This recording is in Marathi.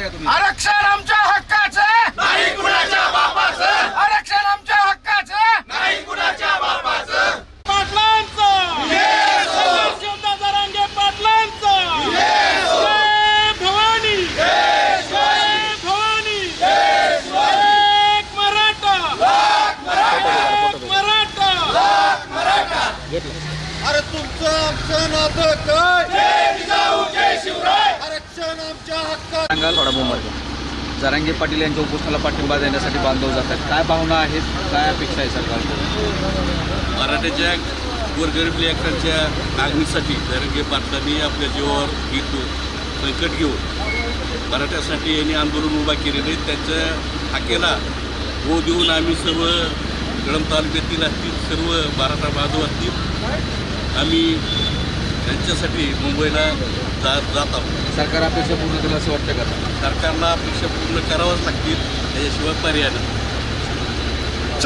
या तुम्ही. आरक्षण आमच्या हक्काचं नाही कुणाच्या बापाचं. आरक्षण आमच्या हक्काचं नाही कुणाच्या बापाचं. पाटलांचं शिवदा जरांगे पाटलांचं जय भवानी जय भवानी एक मराठा अरे तुमचं आमचं नातं काय. जय जिजाऊ जय शिवराय. आरक्षण आमच्या हक्काचं. सांगाल थोडा बोंबाल. जरांगे पाटील यांच्या उपोषणाला पाठिंबा देण्यासाठी बांधव जातात. काय भावना आहेत, काय अपेक्षा आहे सरकारकडून? मराठ्याच्या गोरगरीब लेकरांच्या मागणीसाठी जरांगे पाटलांनी आपल्या जीवावर संकट घेऊन मराठ्यासाठी यांनी आंदोलन उभा केलेले. त्यांच्या हाकेला हो देऊन आम्ही सर्व कळंब तालुक्यातील असतील सर्व मराठा बांधव असतील आम्ही त्यांच्यासाठी मुंबईला जात आहोत. सरकार अपेक्षा पूर्ण केलं असं वाटतं का? सरकारला अपेक्षा पूर्ण करावंच लागतील, त्याच्याशिवाय पर्याय नाही.